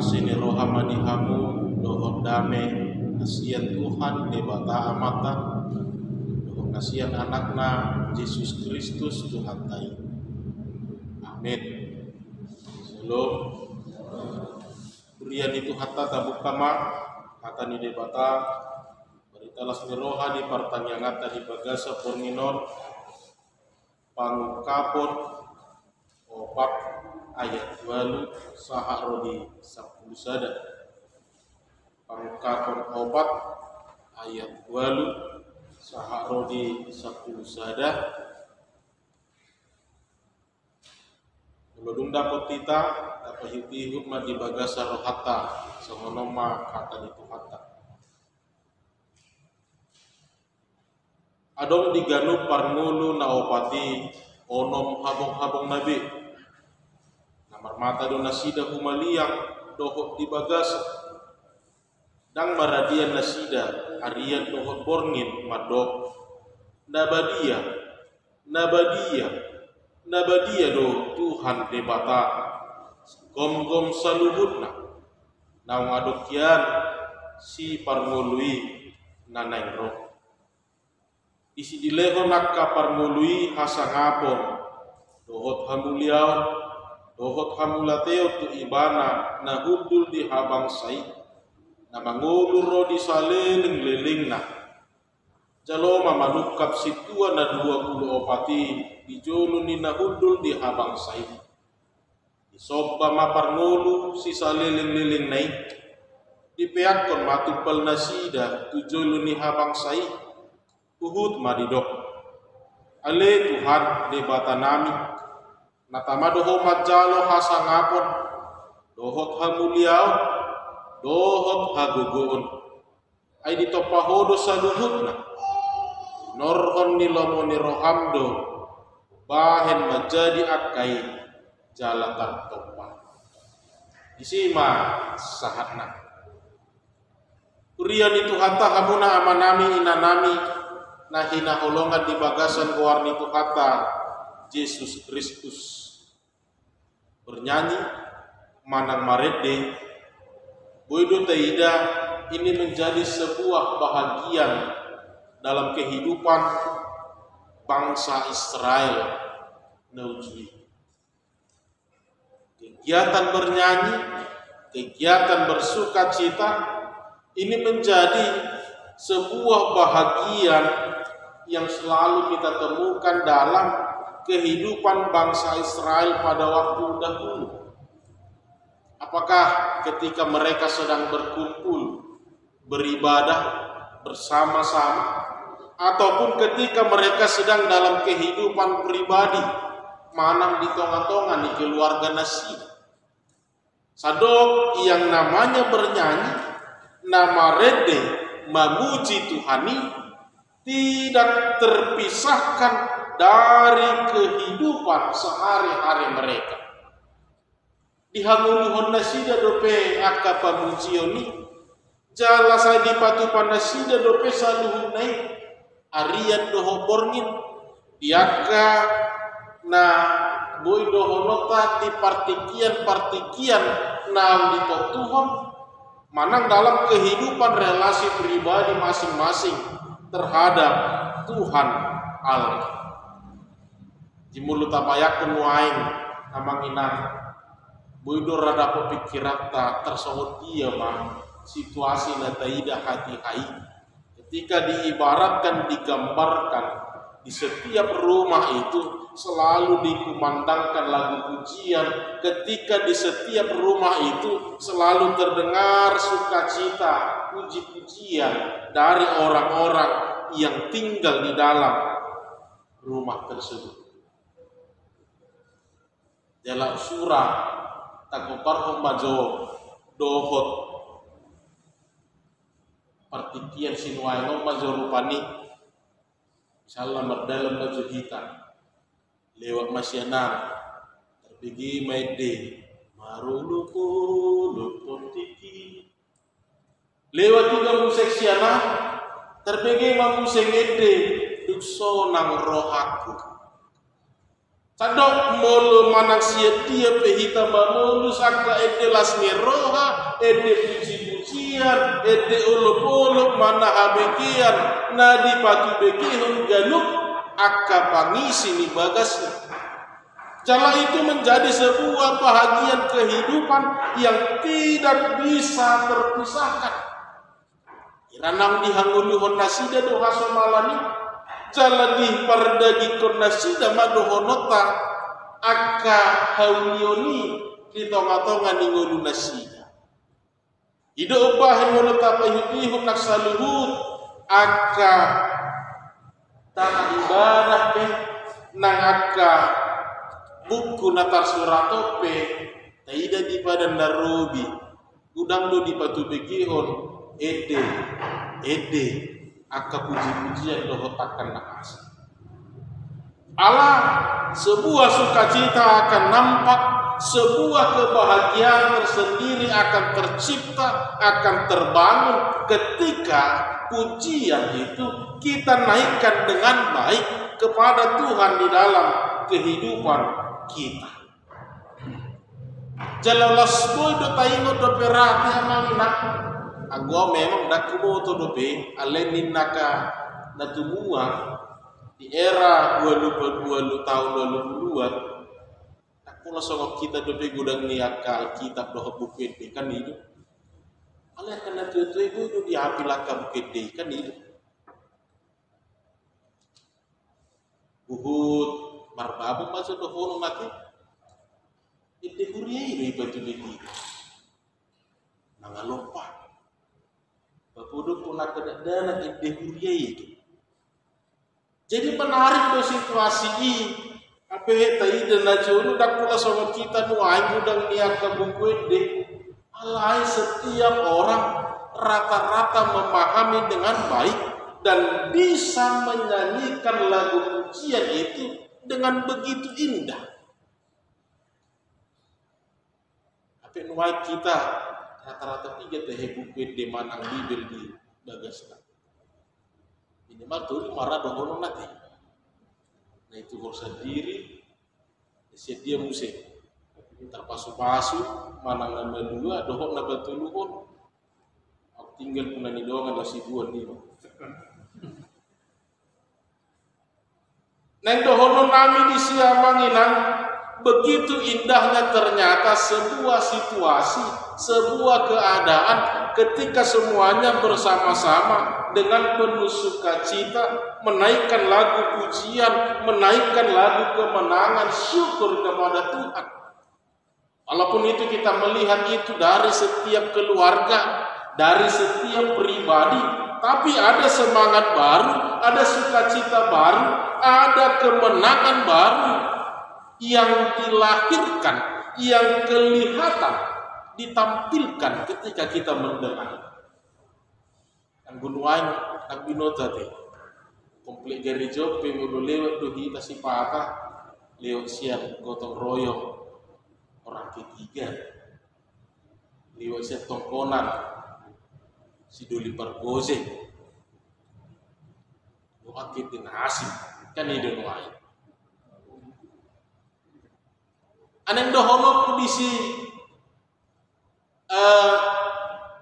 asini rohamani hamu dohon dame kasihan Tuhan debata amata dohon kasihan anakna Yesus Kristus Tuhan tai. Amin. Shalom. Berian itu hatta tabuk kama kata ni debata beritalas ni roha di pertanyaan di bagasa porminor pangungkapon opat ayat 2 saha rodi 10 sada. Pangungkapon opat ayat 2 saha rodi 10 sada. Ulodung dapat kita dapat hiti hukma di bagasa rohata songonoma kata itu hatta. Adong diganu parngulu na opati onom habong-habong nabi. Namar mata do nasida humaliang dohot di bagasa. Dang maradian nasida arian dohot borngin madok. Nabadia do Tuhan debata gom-gom saluhutna naung adokian si parngului nanay roh isi dileho nakka parngului hasangapon dohot hamuliaw dohot hamulateo tu ibana na hudul di habang sai na mangulur ro di saleling-leling na jaloma manukap situa na 20 opati dijulu ni nahudul di habang sai isobba maparngulu si saliling-liling nai dipeatkon matupal nasida tujulu ni habang sai uhud maridok ale Tuhan debata nami natama doho majalo hasangapon dohot hamuliaw dohot hagugoon ay ditopahodo saluhutna norhon nilomoni rohamdo bahen menjadi akai jalatan topa isima sahatna urian itu hatta hamuna amanami inanami nahina holongan di bagasan warni itu hatta Yesus Kristus bernyanyi manang marede boido taida ini menjadi sebuah bahagian dalam kehidupan bangsa Israel naujui. Kegiatan bernyanyi, kegiatan bersuka cita ini menjadi sebuah bahagian yang selalu kita temukan dalam kehidupan bangsa Israel pada waktu dahulu. Apakah ketika mereka sedang berkumpul beribadah bersama-sama ataupun ketika mereka sedang dalam kehidupan pribadi manang di tonga-tonga di keluarga nasi sadok yang namanya bernyanyi nama rede memuji Tuhani tidak terpisahkan dari kehidupan sehari-hari mereka dihanguluhon nasida dope akka pamujioni jala saya dipatupan nasida dope saluhun naik arian doho borngin diaka na boy doho nota di partikian na di Tuhan manang dalam kehidupan relasi pribadi masing-masing terhadap Tuhan Allah. Di mulut tabayakun waing amanginan boy do rada pikiran ta tersawut dia mah situasi na taida hati hai ketika diibaratkan, digambarkan di setiap rumah itu selalu dikumandangkan lagu pujian, ketika di setiap rumah itu selalu terdengar sukacita, puji-pujian dari orang-orang yang tinggal di dalam rumah tersebut. Dalam surah takupar majo dohot partikian sinuai no majorupani misalnya merdalam baju hitam lewat masyanar terbigi maide maruluku lupontiki lewat juga museksiana terbigi mamusengede dukso nang rohaku Tadok molo manang siap dia pehita mamulu saka ede las ngeroha, ede puji-pujian, ede olok-olok mana habekian, nadi pagi bekihun galuk, akka pangisi ni bagasnya. Jala itu menjadi sebuah bahagian kehidupan yang tidak bisa terpisahkan. Iranang dihanguluhon nasida doha somalani. Jala di pardagi konasida madohonota akka haulioni di tonga-tonga ningolu nasida. Ido upahin molota pahihun naksaluhut akka tanah ibadah nang akka buku natar suratope taida di padan narobi udang do di patu bekihon ede akka puji-pujian dohotakan naas. Allah sebuah sukacita akan nampak, sebuah kebahagiaan tersendiri akan tercipta, akan terbangun ketika pujian itu kita naikkan dengan baik kepada Tuhan di dalam kehidupan kita. Jalalas boy do taingo do perati amang agua memang dak kumoto dope alenin naka natumua di era 2020 tahun 2022 tak pula songok kita dope gudang niakal kitab doh buku kan itu ale kena tutu itu di api laka buku kan itu buhut marbabu masuk doh hono mati itu kuriai dari batu beti nangalompa Bapudu pun nak kedana idehuria itu. Jadi menarik do situasi ini. Apa tadi dan najulu dak pula sama kita nuai udang niat buku ide. Alai setiap orang rata-rata memahami dengan baik dan bisa menyanyikan lagu pujian itu dengan begitu indah. Apa nuai kita rata-rata 3 teh buku de manang bibel di bagasna. Minimal tuh marah dohono nate. Nah itu urusan diri, sedia musik. Terpasu-pasu, manang nambah dua, dohon nambah tuluhon. Aku tinggal punani doang nasi dua nih. Neng dohono nami di siamanginang. Begitu indahnya ternyata sebuah situasi, sebuah keadaan ketika semuanya bersama-sama dengan penuh sukacita menaikkan lagu pujian, menaikkan lagu kemenangan, syukur kepada Tuhan. Walaupun itu kita melihat itu dari setiap keluarga, dari setiap pribadi, tapi ada semangat baru, ada sukacita baru, ada kemenangan baru yang dilahirkan, yang kelihatan, ditampilkan ketika kita mendengar. Ang gunuan, ang binota te, komplit dari job, pengulo lewat dohi tasi patah, lewat siang gotong royong orang ketiga, lewat siang tongkonan, si doli pargoze, doa kita nasib, kan itu nuai. Aneng dohono kudisi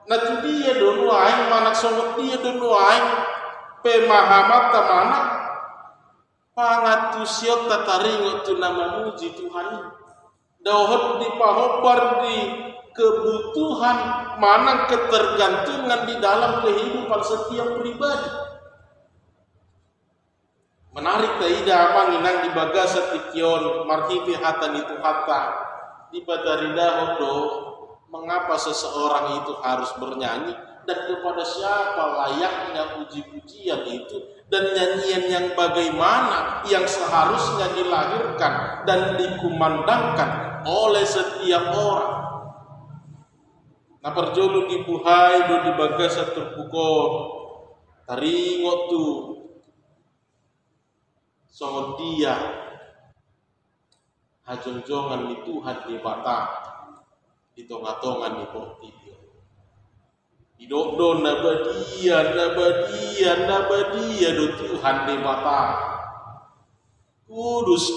natu dia donu aing manak songot dia donu aing pemahamat tamana pangatusiot tataringo tu nama muji Tuhan dohot dipahobar di kebutuhan mana ketergantungan di dalam kehidupan setiap pribadi. Menarik taida manginang di bagasa tikion marhipi hatan itu hatta di badaridah do mengapa seseorang itu harus bernyanyi dan kepada siapa layaknya puji-pujian itu dan nyanyian yang bagaimana yang seharusnya dilahirkan dan dikumandangkan oleh setiap orang. Nah perjolu dibuhai do di bagasa terpukul taringot tu songot dia hajong-jongan di Tuhan di bata di tonga-tongan di portibio di dodon nabadia do Tuhan di bata kudus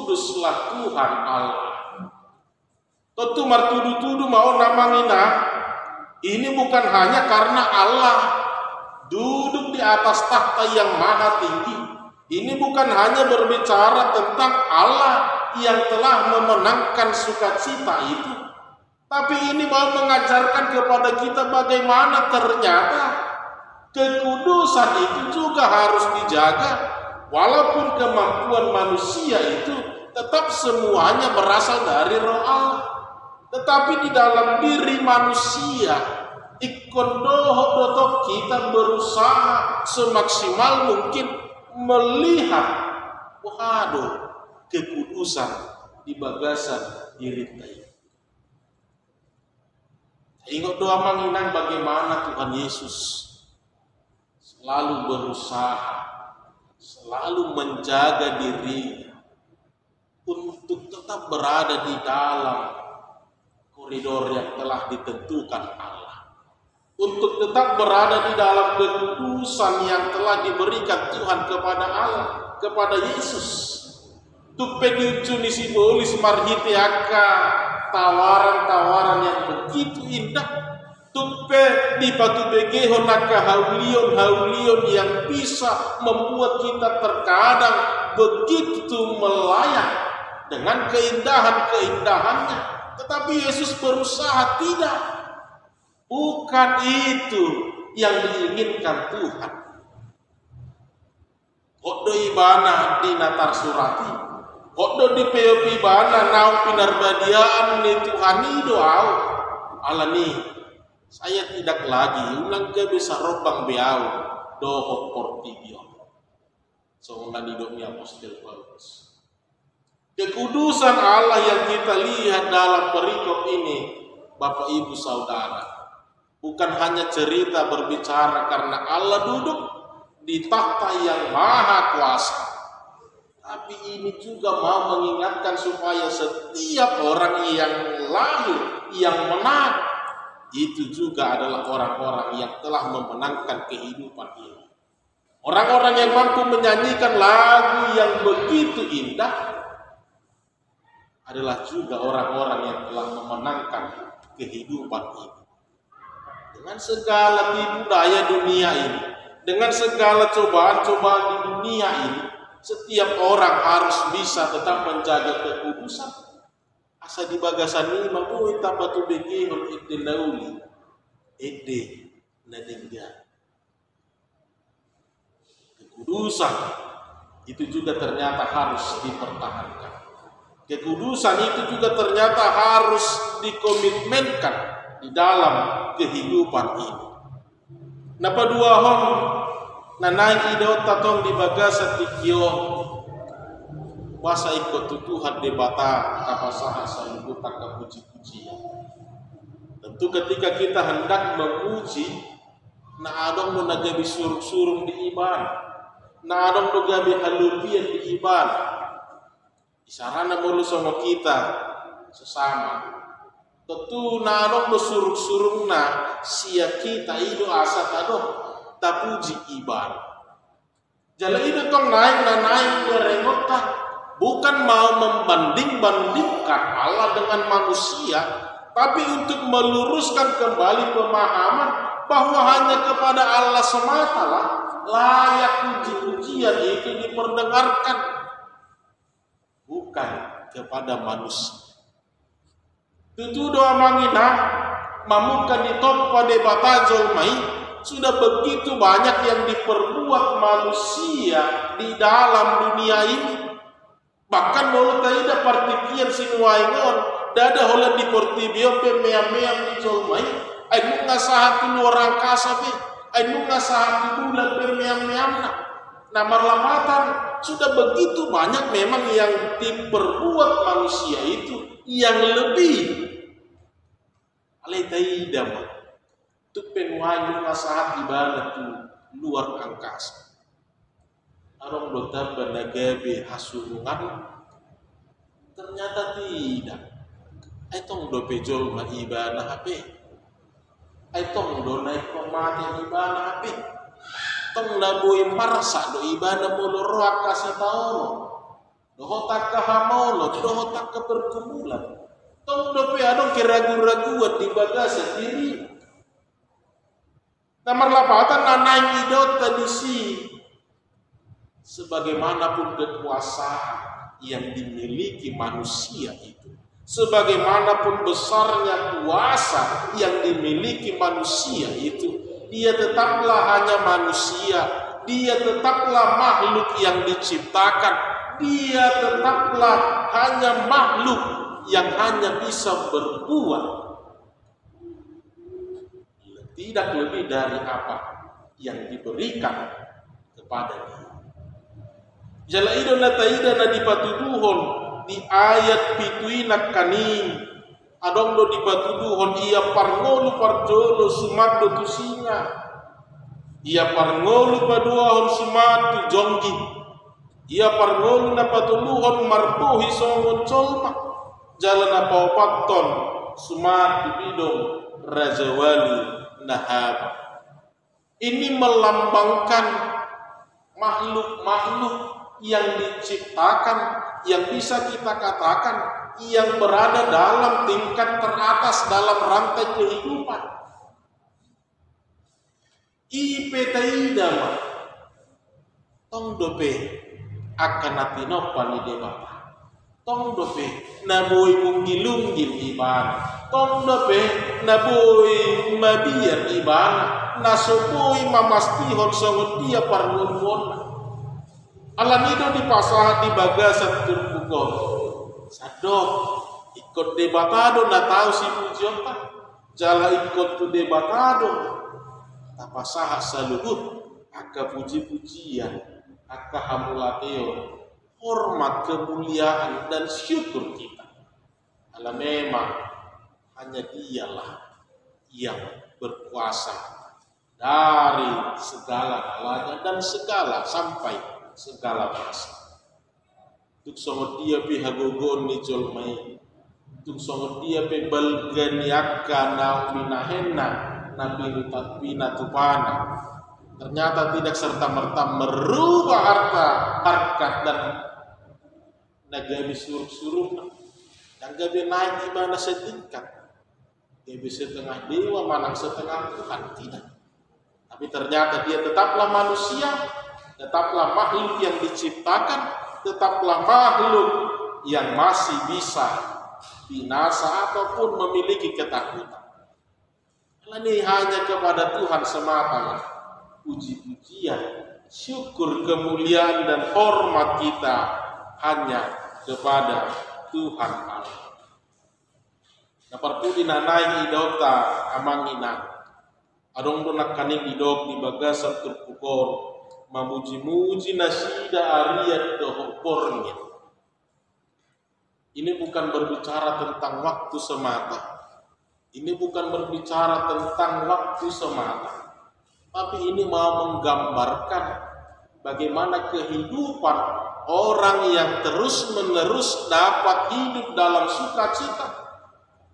kuduslah Tuhan Allah. Tentu martudu-tudu mau namangina ini bukan hanya karena Allah duduk di atas tahta yang maha tinggi. Ini bukan hanya berbicara tentang Allah yang telah memenangkan sukacita itu, tapi ini mau mengajarkan kepada kita bagaimana ternyata kekudusan itu juga harus dijaga. Walaupun kemampuan manusia itu tetap semuanya berasal dari Roh Allah, tetapi di dalam diri manusia ikondoho kita berusaha semaksimal mungkin melihat kekudusan di bagasan diri kita. Ingat doa menginang bagaimana Tuhan Yesus selalu berusaha, selalu menjaga diri untuk tetap berada di dalam koridor yang telah ditentukan Allah, untuk tetap berada di dalam kekudusan yang telah diberikan Tuhan kepada Allah, kepada Yesus. Tupe diucuni simbolis marhitiaka tawaran-tawaran yang begitu indah. Tupe di batu begeho naka haulion yang bisa membuat kita terkadang begitu melayang dengan keindahan-keindahannya. Tetapi Yesus berusaha tidak. Bukan itu yang diinginkan Tuhan. Koddo ibana di natar surati, koddo di POP ibana naung pinarbadiaan ni Tuhani doau. Alani, saya tidak lagi ulang ke bisa robang beau doho portibio. So nani domi apostol Paulus. Kekudusan Allah yang kita lihat dalam perikop ini, Bapak Ibu Saudara, bukan hanya cerita berbicara karena Allah duduk di takhta yang maha kuasa, tapi ini juga mau mengingatkan supaya setiap orang yang lahir, yang menang, itu juga adalah orang-orang yang telah memenangkan kehidupan ini. Orang-orang yang mampu menyanyikan lagu yang begitu indah adalah juga orang-orang yang telah memenangkan kehidupan ini. Dengan segala tipu daya dunia ini, dengan segala cobaan-cobaan di dunia ini, setiap orang harus bisa tetap menjaga kekudusan. Asa di bagasan ini mampu tambah tu begihon ide lauli, ide nadengga. Kekudusan itu juga ternyata harus dipertahankan. Kekudusan itu juga ternyata harus dikomitmenkan di dalam kehidupan ini. Napa dua hong nanai idot tatong di bagasa tikio wasa ikut Tuhan debata kapasaha salubuta kepuji-pujian. Tentu ketika kita hendak memuji, na adong no nagabi surung-surung di ibadah, na adong no gabi halupian di ibadah. Isarana mulu sama kita sesama. Tentu narong do surung-surung na sia kita ido asa tado tapuji ibadah. Jala ido tong naik na naik merengota, bukan mau membanding-bandingkan Allah dengan manusia, tapi untuk meluruskan kembali pemahaman bahwa hanya kepada Allah semata lah layak puji-pujian itu diperdengarkan, bukan kepada manusia. Tutu doa mangina mamukan ditop pada batajol mai sudah begitu banyak yang diperbuat manusia di dalam dunia ini. Bahkan mulut tidak partikian sinuaingon dada hola di portibio pe meam-meam di jolmai ay nunga sahati luar angkasa be ay nunga sahati bulan pe meam-meamna. Nah marlamatan sudah begitu banyak memang yang diperbuat manusia itu yang lebih aletaidama tupen wayu nasahat ibadah tu luar angkasa arong dotan banagabe hasurungan ternyata tidak ay tong do pejol ma ibadah hape ay tong do naik pemati ibadah hape tong laboy marsa do ibadah mulur akasa taono doho takka hamolo, doho takka pergumulan. Tong dope adong keragu-raguan di bagasa diri. Namar lapatan nanai idot tadi si sebagaimanapun kekuasaan yang dimiliki manusia itu, sebagaimanapun besarnya kuasa yang dimiliki manusia itu, dia tetaplah hanya manusia, dia tetaplah makhluk yang diciptakan, dia tetaplah hanya makhluk yang hanya bisa berbuat tidak lebih dari apa yang diberikan kepada dia. Jala idon na taida na dipatuduhon di ayat pituinak kaning adong do dipatuduhon ia parngolu parjolo sumat do tusinga ia parngolu paduahon sumat tu jonggi ia parngolu na patuluhon marpuhi songon colma jala na paupaton sumat tu bidong rajawali nahab. Ini melambangkan makhluk-makhluk yang diciptakan, yang bisa kita katakan yang berada dalam tingkat teratas dalam rantai kehidupan. Ipetaida mah tong dope akan natinopani de bapa. Tong dope naboy munggilunggil ibana. Tong dope naboy mabiar ibana. Nasoboy mamastihon songot dia parnunwona. Alanido di pasah di bagasan turpukon. Sadok ikut debatado na tahu si pujiota. Jala ikut tu debatado. Tapasah saluhut aka puji-pujian, aka hamulateo, hormat, kemuliaan dan syukur kita. Ala memang hanya dialah yang berkuasa dari segala-galanya dan segala sampai segala masa. Tuk songot dia pi hagogon ni jolmai. Tuk songot dia pi balganiaka na minahenna na pinatupana. Ternyata tidak serta-merta merubah harkat dan nagabi suruh-suruh. Dan gabi naik di mana setingkat. Gabi setengah dewa, manang setengah Tuhan. Tidak. Tapi ternyata dia tetaplah manusia, tetaplah makhluk yang diciptakan, tetaplah makhluk yang masih bisa binasa ataupun memiliki ketakutan. Ini hanya kepada Tuhan semata puji-pujian, syukur, kemuliaan dan hormat kita hanya kepada Tuhan Allah. Naparpudi nanay idota amangina. Adong donak kaning idok di bagasan turpukon. Mamuji-muji nasida ariat dohopornya. Ini bukan berbicara tentang waktu semata. Ini bukan berbicara tentang waktu semata. Tapi ini mau menggambarkan bagaimana kehidupan orang yang terus-menerus dapat hidup dalam sukacita.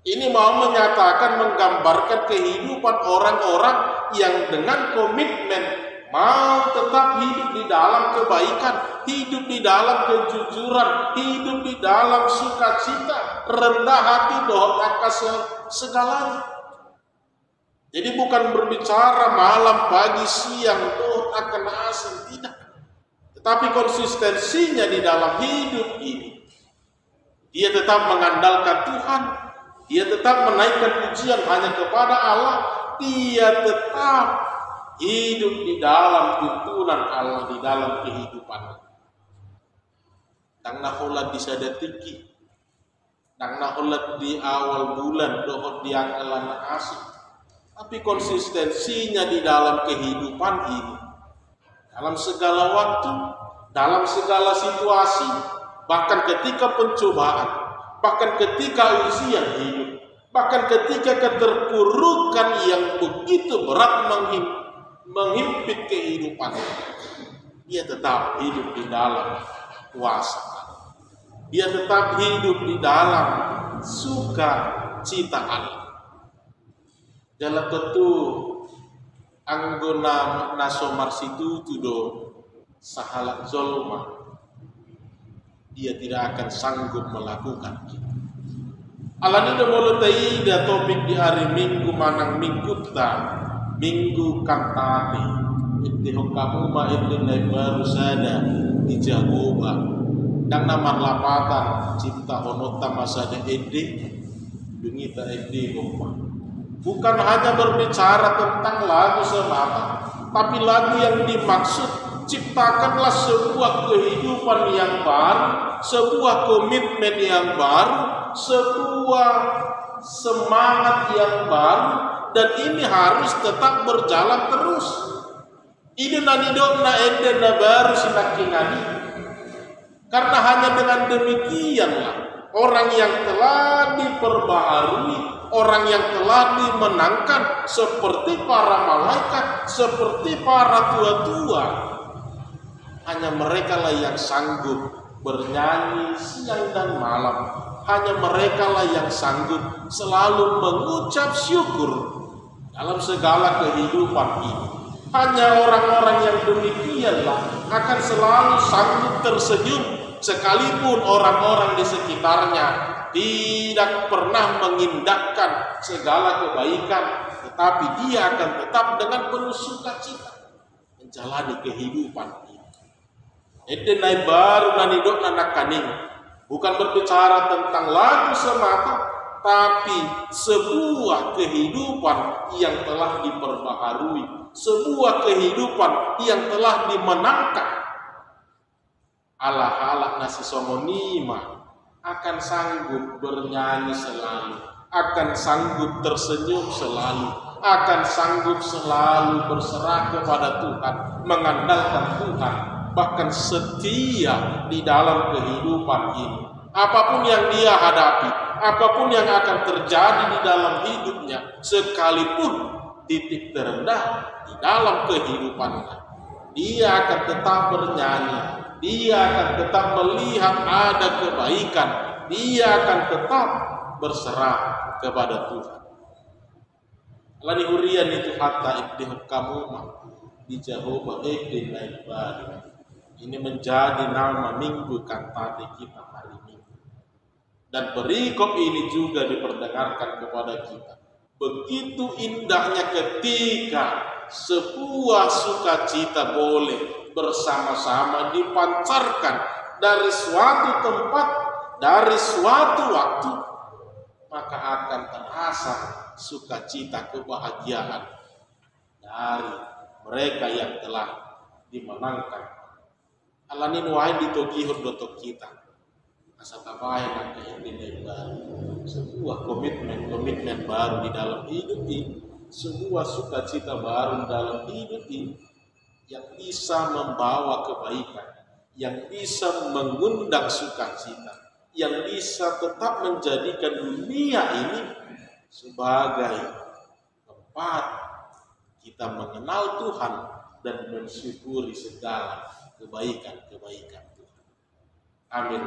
Ini mau menyatakan, menggambarkan kehidupan orang-orang yang dengan komitmen mau tetap hidup di dalam kebaikan, hidup di dalam kejujuran, hidup di dalam sukacita, rendah hati, doa akan segalanya. Jadi bukan berbicara malam, pagi, siang, doa akan asing, tidak. Tetapi konsistensinya di dalam hidup ini, dia tetap mengandalkan Tuhan, dia tetap menaikkan pujian hanya kepada Allah, dia tetap hidup di dalam tuntunan Allah, di dalam kehidupan. Tang naholat di sadatiki, tang naholat di awal bulan, dohot di angkalan asik. Tapi konsistensinya di dalam kehidupan ini, dalam segala waktu, dalam segala situasi, bahkan ketika pencobaan, bahkan ketika ujian hidup, bahkan ketika keterpurukan yang begitu berat menghimpit kehidupan, dia tetap hidup di dalam kuasa. Dia tetap hidup di dalam sukacita Allah. Dalam tentu anggona nasomar situ tudo sahalat zolma. dia tidak akan sanggup melakukan itu. Alani do molo taida topik di hari Minggu manang minggu ta minggu kantati itu kamu ma itu baru sada di Jagoba dan namar lapatan cinta onota masa de ede dungita ede gompa. Bukan hanya berbicara tentang lagu semata, tapi lagu yang dimaksud ciptakanlah sebuah kehidupan yang baru, sebuah komitmen yang baru, sebuah semangat yang baru, dan ini harus tetap berjalan terus. Ini nanidokna eden na baru sinakingani. Karena hanya dengan demikianlah orang yang telah diperbaharui, orang yang telah dimenangkan seperti para malaikat, seperti para tua-tua, hanya mereka lah yang sanggup bernyanyi siang dan malam. Hanya mereka lah yang sanggup selalu mengucap syukur dalam segala kehidupan ini. Hanya orang-orang yang demikianlah akan selalu sanggup tersenyum, sekalipun orang-orang di sekitarnya tidak pernah mengindahkan segala kebaikan, tetapi dia akan tetap dengan penuh sukacita menjalani kehidupan ini. Itu naik baru nanidok anak kaning, bukan berbicara tentang lagu semata, tapi sebuah kehidupan yang telah diperbaharui, sebuah kehidupan yang telah dimenangkan. Ala-ala nasi somonima akan sanggup bernyanyi selalu, akan sanggup tersenyum selalu, akan sanggup selalu berserah kepada Tuhan, mengandalkan Tuhan, bahkan setia di dalam kehidupan ini. Apapun yang dia hadapi, apapun yang akan terjadi di dalam hidupnya, sekalipun titik terendah di dalam kehidupannya, dia akan tetap bernyanyi, dia akan tetap melihat ada kebaikan, dia akan tetap berserah kepada Tuhan. Lani hurian itu hatta ibdihuk kamu di Jahoba ekdin naik balik. Ini menjadi nama minggu kantati kita hari ini. Dan perikop ini juga diperdengarkan kepada kita. Begitu indahnya ketika sebuah sukacita boleh bersama-sama dipancarkan dari suatu tempat, dari suatu waktu, maka akan terasa sukacita kebahagiaan dari mereka yang telah dimenangkan. Alanin wahin ditogihur dotok kita. Asa tabayan ang kehindin baru. Sebuah komitmen baru di dalam hidup ini. Sebuah sukacita baru di dalam hidup ini. Yang bisa membawa kebaikan. Yang bisa mengundang sukacita. Yang bisa tetap menjadikan dunia ini sebagai tempat kita mengenal Tuhan dan mensyukuri segala kebaikan Tuhan. Amin.